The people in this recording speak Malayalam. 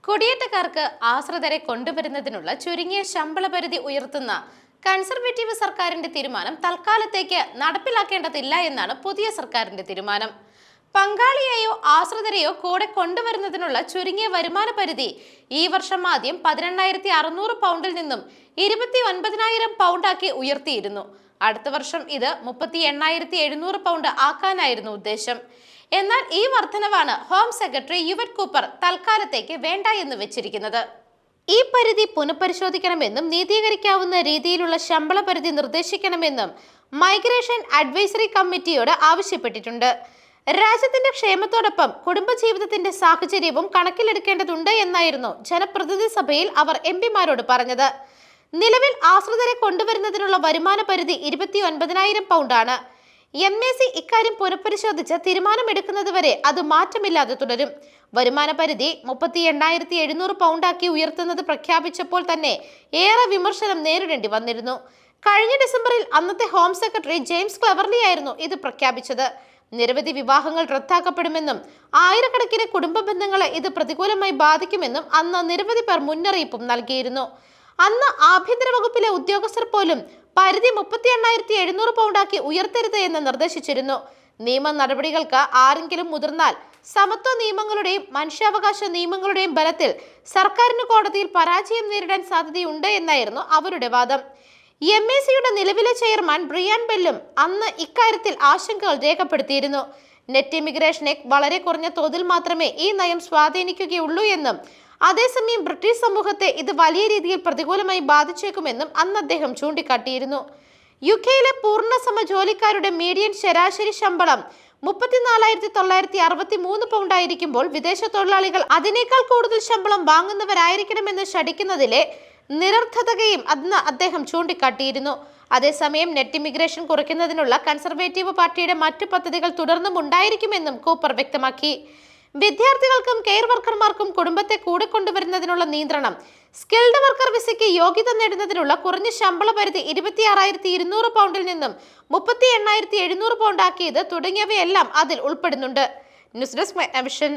കുടിയേറ്റക്കാർക്ക് ആശ്രിതരെ കൊണ്ടുവരുന്നതിനുള്ള ചുരുങ്ങിയ ശമ്പള പരിധി ഉയർത്തുന്ന കൺസർവേറ്റീവ് സർക്കാരിന്റെ തീരുമാനം തൽക്കാലത്തേക്ക് നടപ്പിലാക്കേണ്ടതില്ല എന്നാണ് പുതിയ സർക്കാരിന്റെ തീരുമാനം. പങ്കാളിയെയോ ആശ്രിതരെയോ കൂടെ കൊണ്ടുവരുന്നതിനുള്ള ചുരുങ്ങിയ വരുമാന പരിധി ഈ വർഷം ആദ്യം 18,600 പൗണ്ടിൽ നിന്നും 29,000 പൗണ്ടാക്കി ഉയർത്തിയിരുന്നു. അടുത്ത വർഷം ഇത് 38,700 പൗണ്ട് ആക്കാനായിരുന്നു ഉദ്ദേശം. എന്നാൽ ഈ വർധനവാണ് ഹോം സെക്രട്ടറി യുവറ്റ് കൂപ്പർ തൽക്കാലത്തേക്ക് വേണ്ട എന്ന് വെച്ചിരിക്കുന്നത്. ഈ പരിധി പുനഃപരിശോധിക്കണമെന്നും നീതീകരിക്കാവുന്ന രീതിയിലുള്ള ശമ്പള പരിധി നിർദ്ദേശിക്കണമെന്നും മൈഗ്രേഷൻ അഡ്വൈസറി കമ്മിറ്റിയോട് ആവശ്യപ്പെട്ടിട്ടുണ്ട്. രാജ്യത്തിന്റെ ക്ഷേമത്തോടൊപ്പം കുടുംബജീവിതത്തിന്റെ സാഹചര്യവും കണക്കിലെടുക്കേണ്ടതുണ്ട് എന്നായിരുന്നു ജനപ്രതിനിധി സഭയിൽ അവർ എംപിമാരോട് പറഞ്ഞത്. നിലവിൽ ആശ്രിതരെ കൊണ്ടുവരുന്നതിനുള്ള വരുമാന പരിധി 29,000 പൗണ്ടാണ്. MAC ഇക്കാര്യം പുനഃപരിശോധിച്ച് തീരുമാനമെടുക്കുന്നതുവരെ അത് മാറ്റമില്ലാതെ തുടരും. വരുമാന പരിധി 38,700 പൗണ്ടാക്കി ഉയർത്തുന്നത് പ്രഖ്യാപിച്ചപ്പോൾ തന്നെ ഏറെ വിമർശനം നേരിടേണ്ടി വന്നിരുന്നു. കഴിഞ്ഞ ഡിസംബറിൽ അന്നത്തെ ഹോം സെക്രട്ടറി ജെയിംസ് ക്ലെവർലി ആയിരുന്നു ഇത് പ്രഖ്യാപിച്ചത്. നിരവധി വിവാഹങ്ങൾ റദ്ദാക്കപ്പെടുമെന്നും ആയിരക്കണക്കിന് കുടുംബ ബന്ധങ്ങളെ ഇത് പ്രതികൂലമായി ബാധിക്കുമെന്നും അന്ന് നിരവധി പേർ മുന്നറിയിപ്പും നൽകിയിരുന്നു. അന്ന് ആഭ്യന്തര വകുപ്പിലെ ഉദ്യോഗസ്ഥർ പോലും പരിധി 38,700 പൗണ്ടാക്കി ഉയർത്തരുത് എന്ന് നിർദ്ദേശിച്ചിരുന്നു. നിയമ നടപടികൾക്ക് ആരെങ്കിലും മുതിർന്നാൽ സമത്വ നിയമങ്ങളുടെയും മനുഷ്യാവകാശ നിയമങ്ങളുടെയും ബലത്തിൽ സർക്കാരിന് കോടതിയിൽ പരാജയം നേരിടാൻ സാധ്യതയുണ്ട് എന്നായിരുന്നു അവരുടെ വാദം. MACയുടെ നിലവിലെ ചെയർമാൻ ബ്രിയാൻ ബെല്ലും അന്ന് ഇക്കാര്യത്തിൽ ആശങ്കകൾ രേഖപ്പെടുത്തിയിരുന്നു. നെറ്റ് ഇമിഗ്രേഷൻ ആക്ട് വളരെ കുറഞ്ഞ തോതിൽ മാത്രമേ ഈ നയം സ്വാധീനിക്കുകയുള്ളൂ എന്നും അതേസമയം ബ്രിട്ടീഷ് സമൂഹത്തെ ഇത് വലിയ രീതിയിൽ പ്രതികൂലമായി ബാധിച്ചേക്കുമെന്നും അന്ന് അദ്ദേഹം ചൂണ്ടിക്കാട്ടിയിരുന്നു. UK-യിലെ പൂർണ്ണസമ ജോലിക്കാരുടെ മീഡിയൻ ശരാശരി ശമ്പളം 34,963 പൗണ്ടായിരിക്കുമ്പോൾ വിദേശ തൊഴിലാളികൾ അതിനേക്കാൾ കൂടുതൽ ശമ്പളം വാങ്ങുന്നവരായിരിക്കണമെന്ന് ശഠിക്കുന്നതിലെ നിരർത്ഥകതയും അന്ന് അദ്ദേഹം ചൂണ്ടിക്കാട്ടിയിരുന്നു. അതേസമയം നെറ്റ് ഇമിഗ്രേഷൻ കുറയ്ക്കുന്നതിനുള്ള കൺസർവേറ്റീവ് പാർട്ടിയുടെ മറ്റു പദ്ധതികൾ തുടർന്നും ഉണ്ടായിരിക്കുമെന്നും കൂപ്പർ വ്യക്തമാക്കി. വിദ്യാർത്ഥികൾക്കും കെയർ വർക്കർമാർക്കും കുടുംബത്തെ കൂടെ കൊണ്ടുവരുന്നതിനുള്ള നിയന്ത്രണം, സ്കിൽഡ് വർക്കർ വിസയ്ക്ക് യോഗ്യത നേടുന്നതിനുള്ള കുറഞ്ഞ ശമ്പള പരിധി 26,200 പൗണ്ടിൽ നിന്നും 38,700 പൗണ്ട് ആക്കിയത് തുടങ്ങിയവയെല്ലാം അതിൽ ഉൾപ്പെടുന്നുണ്ട്. News desk vision.